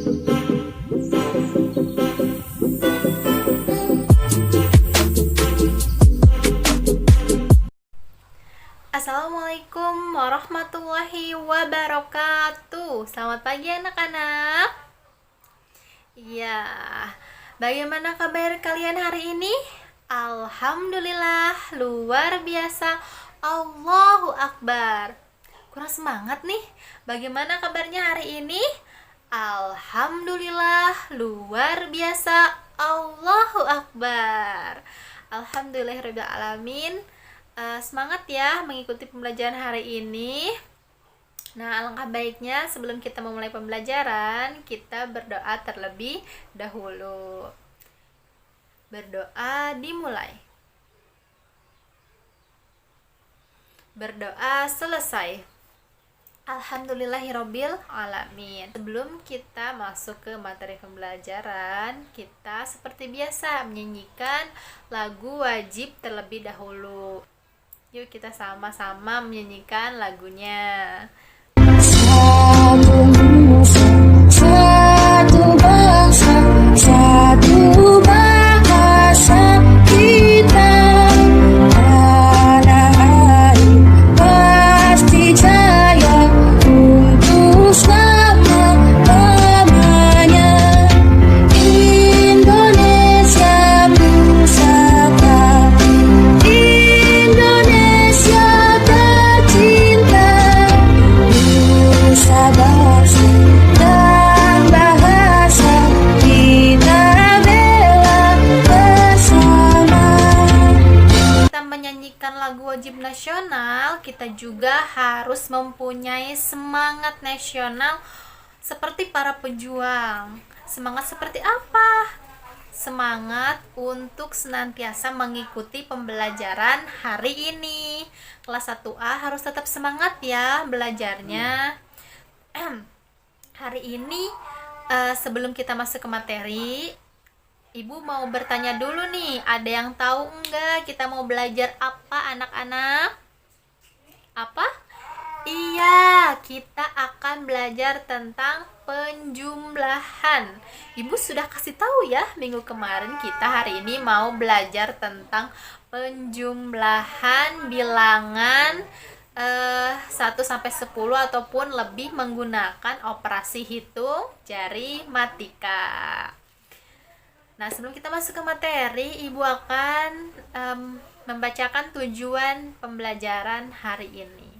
Assalamualaikum warahmatullahi wabarakatuh. Selamat pagi anak-anak. Ya, bagaimana kabar kalian hari ini? Alhamdulillah, luar biasa. Allahu Akbar. Kurang semangat nih. Bagaimana kabarnya hari ini? Alhamdulillah, luar biasa. Allahu Akbar. Alhamdulillahirabbil alamin. Semangat ya mengikuti pembelajaran hari ini. Nah, alangkah baiknya sebelum kita memulai pembelajaran, kita berdoa terlebih dahulu. Berdoa dimulai. Berdoa selesai. Alhamdulillahirabbil alamin. Sebelum kita masuk ke materi pembelajaran, kita seperti biasa menyanyikan lagu wajib terlebih dahulu. Yuk kita sama-sama menyanyikan lagunya. Satu nusa, satu bangsa, satu bahasa kita. Tanah air pasti jaya untuk selama-lamanya. Indonesia Pusaka, Indonesia tercinta, nusa bangsa dan bahasa kita bela bersama. Kita menyanyikan lagu wajib nasional, kita juga harus mempunyai semangat nasional seperti para pejuang. Semangat seperti apa? Semangat untuk senantiasa mengikuti pembelajaran hari ini. Kelas 1A harus tetap semangat ya belajarnya. Hari ini sebelum kita masuk ke materi, Ibu mau bertanya dulu nih, ada yang tahu enggak kita mau belajar apa anak-anak? Apa? Iya, kita akan belajar tentang penjumlahan. Ibu sudah kasih tahu ya minggu kemarin, kita hari ini mau belajar tentang penjumlahan bilangan 1 sampai 10 ataupun lebih menggunakan operasi hitung jari matika. Nah, sebelum kita masuk ke materi, Ibu akan membacakan tujuan pembelajaran hari ini.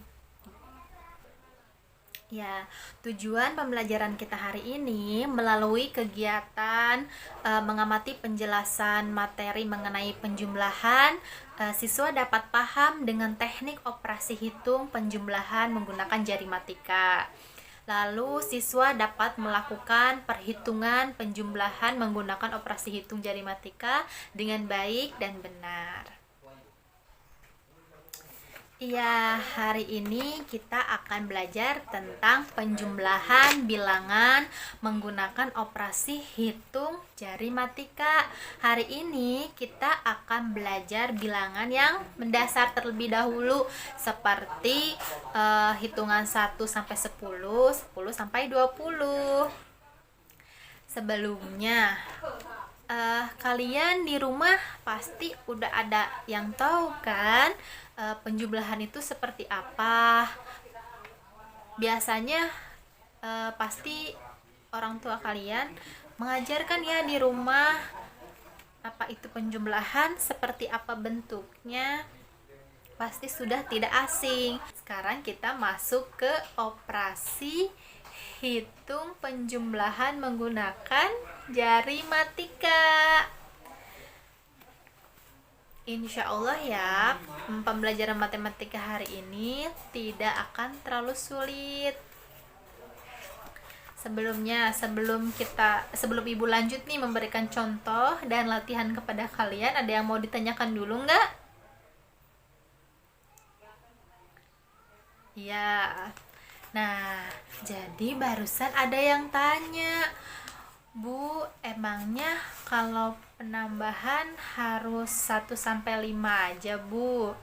Ya, tujuan pembelajaran kita hari ini melalui kegiatan mengamati penjelasan materi mengenai penjumlahan, siswa dapat paham dengan teknik operasi hitung penjumlahan menggunakan jari matika. Lalu siswa dapat melakukan perhitungan penjumlahan menggunakan operasi hitung jari matika dengan baik dan benar. Iya, hari ini kita akan belajar tentang penjumlahan bilangan menggunakan operasi hitung jari matika. Hari ini kita akan belajar bilangan yang mendasar terlebih dahulu, seperti hitungan 1 sampai 10, 10 sampai 20. Sebelumnya, kalian di rumah pasti udah ada yang tahu kan penjumlahan itu seperti apa. Biasanya pasti orang tua kalian mengajarkan ya di rumah apa itu penjumlahan, seperti apa bentuknya, pasti sudah tidak asing. Sekarang kita masuk ke operasi hitung penjumlahan menggunakan jari matika. Insya Allah ya, pembelajaran matematika hari ini tidak akan terlalu sulit. Sebelum Ibu lanjut nih memberikan contoh dan latihan kepada kalian, ada yang mau ditanyakan dulu nggak? Ya. Nah, jadi barusan ada yang tanya, Bu, emangnya kalau penambahan harus 1 sampai 5 aja, Bu?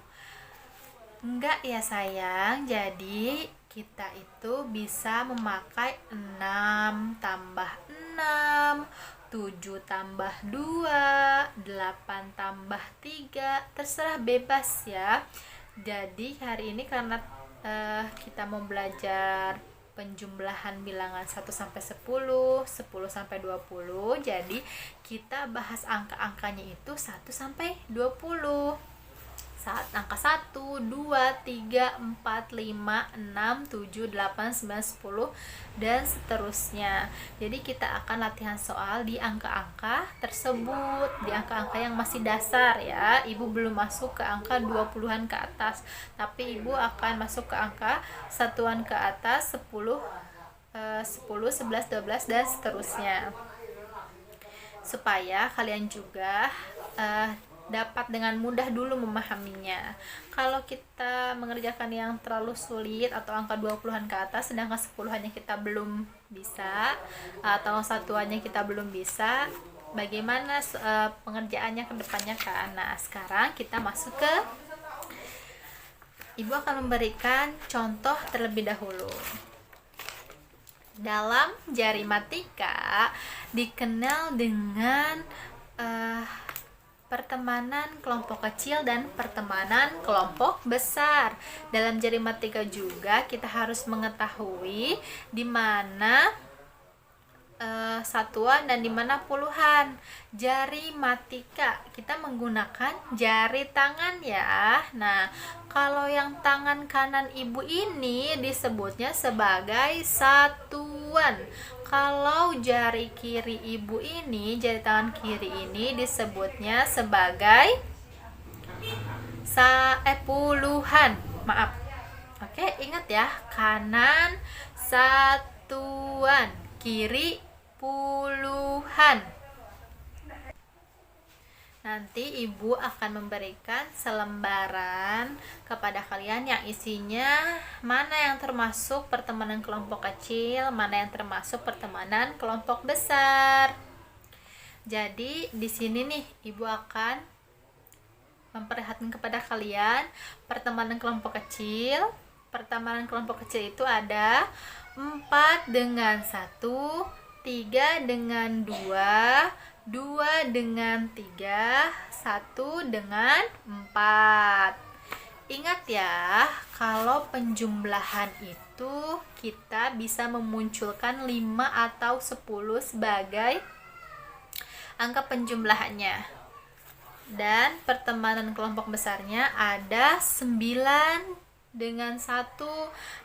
Enggak ya sayang, jadi kita itu bisa memakai 6 tambah 6, 7 tambah 2, 8 tambah 3, terserah, bebas ya. Jadi hari ini karena kita mau belajar penjumlahan bilangan 1 sampai 10, 10 sampai 20, jadi kita bahas angka-angkanya itu 1 sampai 20. Saat angka 1, 2, 3, 4, 5, 6, 7, 8, 9, 10 dan seterusnya. Jadi kita akan latihan soal di angka-angka tersebut, di angka-angka yang masih dasar ya. Ibu belum masuk ke angka 20-an ke atas, tapi Ibu akan masuk ke angka satuan ke atas, 10, 11, 12 dan seterusnya. Supaya kalian juga dapat dengan mudah dulu memahaminya. Kalau kita mengerjakan yang terlalu sulit atau angka 20-an ke atas, sedangkan 10-annya kita belum bisa atau satuannya kita belum bisa, bagaimana pengerjaannya ke depannya kan? Nah, sekarang kita masuk ke Ibu akan memberikan contoh terlebih dahulu. Dalam jarimatika dikenal dengan pertemanan kelompok kecil dan pertemanan kelompok besar. Dalam jarimatika juga kita harus mengetahui di mana satuan dan di mana puluhan. Jarimatika kita menggunakan jari tangan ya. Nah, kalau yang tangan kanan Ibu ini disebutnya sebagai satuan. Kalau jari kiri Ibu ini, jari tangan kiri ini disebutnya sebagai puluhan. Maaf. Oke, ingat ya, kanan satuan, kiri puluhan. Nanti Ibu akan memberikan selembaran kepada kalian yang isinya mana yang termasuk pertemanan kelompok kecil, mana yang termasuk pertemanan kelompok besar. Jadi di sini nih Ibu akan memperlihatkan kepada kalian pertemanan kelompok kecil. Pertemanan kelompok kecil itu ada 4 dengan 1, 3 dengan 2, 2 dengan 3, 1 dengan 4. Ingat ya, kalau penjumlahan itu kita bisa memunculkan 5 atau 10 sebagai angka penjumlahannya. Dan pertemanan kelompok besarnya ada 9 dengan 1,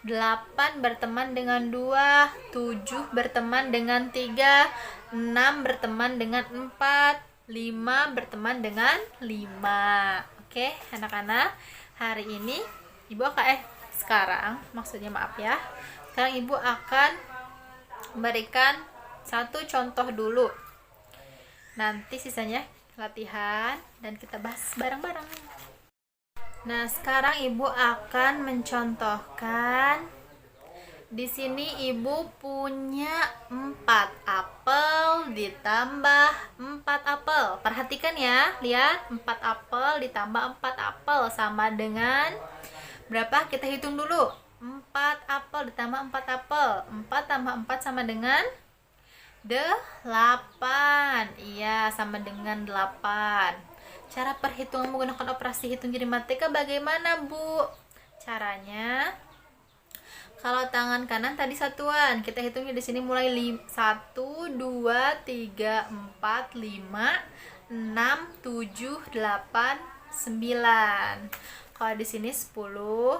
8 berteman dengan 2, 7 berteman dengan 3, 6 berteman dengan 4, 5 berteman dengan 5. Oke, anak-anak, hari ini Ibu akan sekarang Ibu akan memberikan satu contoh dulu. Nanti sisanya latihan dan kita bahas bareng-bareng. Nah, sekarang Ibu akan mencontohkan. Di sini Ibu punya 4 apel ditambah 4 apel. Perhatikan ya, lihat 4 apel ditambah 4 apel sama dengan berapa? Kita hitung dulu. 4 apel ditambah 4 apel. 4 tambah 4 sama dengan 8. Iya, sama dengan 8. Cara perhitungan menggunakan operasi hitung jarimatika bagaimana, Bu? Caranya, kalau tangan kanan tadi satuan, kita hitungnya di sini mulai 1, 2, 3, 4, 5, 6, 7, 8, 9. Kalau di sini 10,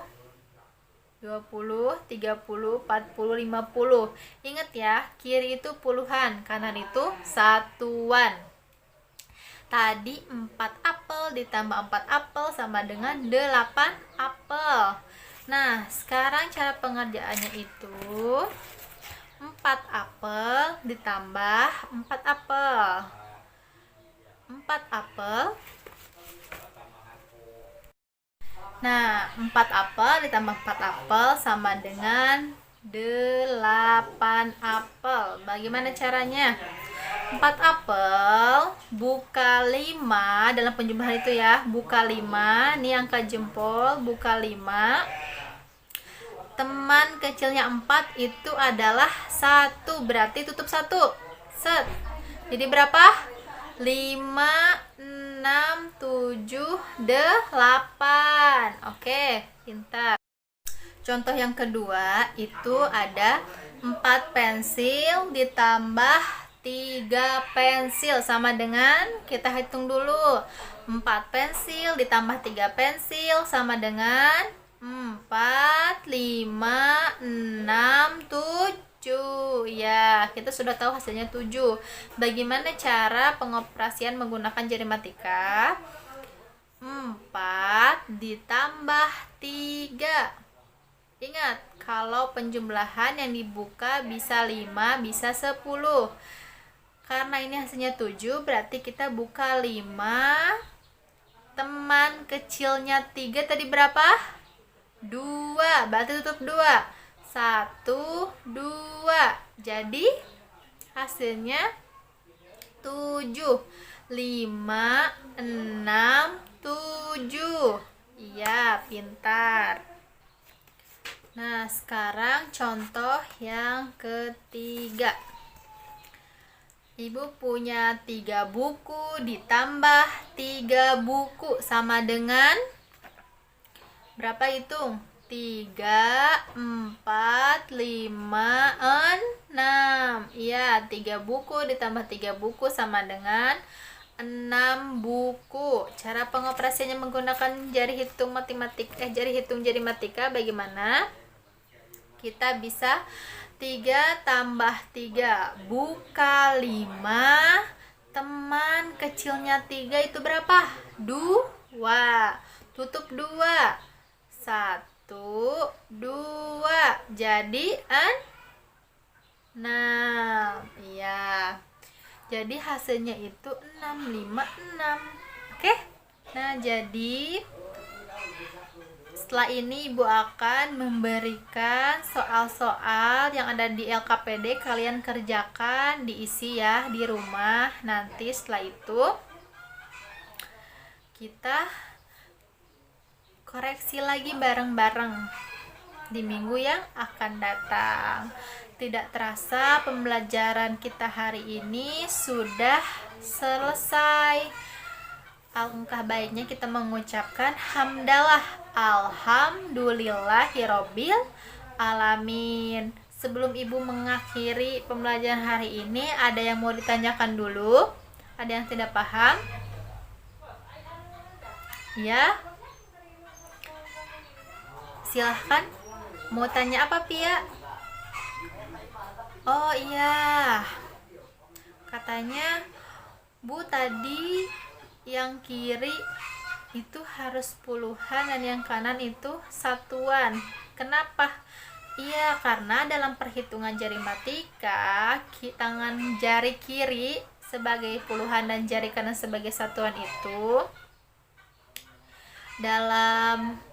20, 30, 40, 50. Ingat ya, kiri itu puluhan, kanan itu satuan. Tadi 4 apel ditambah 4 apel sama dengan 8 apel. Nah, sekarang cara pengerjaannya itu 4 apel ditambah 4 apel. 4 apel. Nah, 4 apel ditambah 4 apel sama dengan 8 apel. Bagaimana caranya? 4 apel buka 5 dalam penjumlahan itu ya, buka 5, ini angka jempol, buka 5. Teman kecilnya 4 itu adalah 1, berarti tutup 1. Set. Jadi berapa? 5, 6, 7, 8. Oke, pintar. Contoh yang kedua itu ada 4 pensil ditambah 3 pensil sama dengan, kita hitung dulu, 4 pensil ditambah 3 pensil sama dengan 4, 5, 6, 7. Ya, kita sudah tahu hasilnya 7. Bagaimana cara pengoperasian menggunakan jari matika? 4 ditambah 3. Ingat, kalau penjumlahan yang dibuka bisa 5, bisa 10. Karena ini hasilnya 7, berarti kita buka 5. Teman kecilnya 3 tadi berapa? 2. Berarti tutup 2. 1, 2. Jadi hasilnya 7. 5, 6, 7. Iya, pintar. Nah, sekarang contoh yang ketiga. Ibu punya 3 buku ditambah 3 buku sama dengan berapa, hitung? 3, 4, 5, 6. Iya, 3 buku ditambah 3 buku sama dengan 6 buku. Cara pengoperasiannya menggunakan jari hitung jari matika bagaimana? Kita bisa 3 tambah 3 buka 5. Teman kecilnya 3 itu berapa? 2. Tutup 2. 1, 2. Jadi 6. Iya. Jadi hasilnya itu 6, 5, 6. Oke? Nah, jadi setelah ini Ibu akan memberikan soal-soal yang ada di LKPD, kalian kerjakan, diisi ya di rumah. Nanti setelah itu kita koreksi lagi bareng-bareng di minggu yang akan datang. Tidak terasa pembelajaran kita hari ini sudah selesai. Alangkah baiknya kita mengucapkan hamdalah, alhamdulillahirobbil alamin. Sebelum Ibu mengakhiri pembelajaran hari ini, ada yang mau ditanyakan dulu? Ada yang tidak paham? Ya? Silahkan. Mau tanya apa, Pia? Oh iya, katanya Bu tadi yang kiri itu harus puluhan dan yang kanan itu satuan. Kenapa? Iya, karena dalam perhitungan jari matika, tangan jari kiri sebagai puluhan dan jari kanan sebagai satuan itu dalam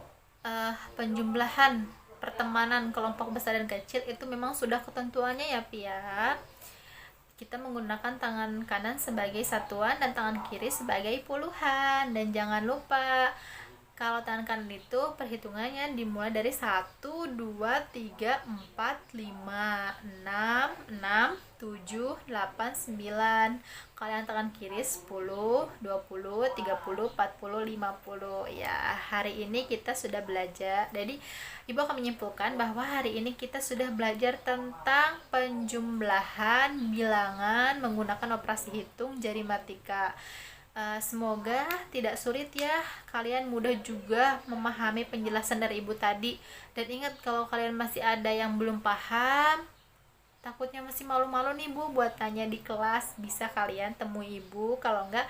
penjumlahan pertemanan kelompok besar dan kecil itu memang sudah ketentuannya ya, Pia. Kita menggunakan tangan kanan sebagai satuan dan tangan kiri sebagai puluhan. Dan jangan lupa, kalau tangan kanan itu perhitungannya dimulai dari 1, 2, 3, 4, 5, 6, 7, 8, 9. Kalau yang tangan kiri 10, 20, 30, 40, 50. Ya, hari ini kita sudah belajar. Jadi Ibu akan menyimpulkan bahwa hari ini kita sudah belajar tentang penjumlahan bilangan menggunakan operasi hitung jari matika. Semoga tidak sulit ya, kalian mudah juga memahami penjelasan dari Ibu tadi. Dan ingat, kalau kalian masih ada yang belum paham, takutnya masih malu-malu nih Bu buat tanya di kelas, bisa kalian temui Ibu, kalau enggak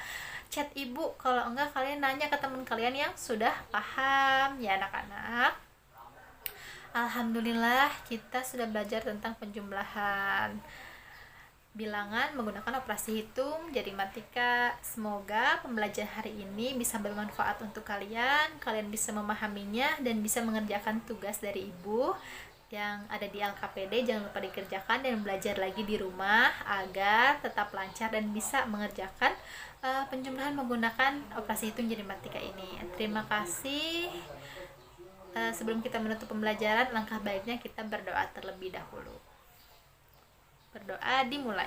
chat Ibu, kalau enggak kalian nanya ke teman kalian yang sudah paham ya anak-anak. Alhamdulillah kita sudah belajar tentang penjumlahan bilangan menggunakan operasi hitung jari matika. Semoga pembelajaran hari ini bisa bermanfaat untuk kalian bisa memahaminya dan bisa mengerjakan tugas dari Ibu yang ada di LKPD. Jangan lupa dikerjakan dan belajar lagi di rumah agar tetap lancar dan bisa mengerjakan penjumlahan menggunakan operasi hitung jari matika ini. Terima kasih. Sebelum kita menutup pembelajaran, langkah baiknya kita berdoa terlebih dahulu. Berdoa dimulai.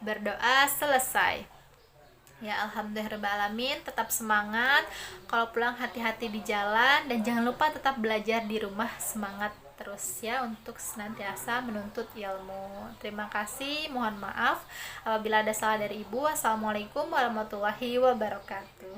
Berdoa selesai. Ya, alhamdulillahirrahmanirrahim, tetap semangat. Kalau pulang hati-hati di jalan, dan jangan lupa tetap belajar di rumah, semangat terus ya untuk senantiasa menuntut ilmu. Terima kasih, mohon maaf apabila ada salah dari Ibu. Assalamualaikum warahmatullahi wabarakatuh.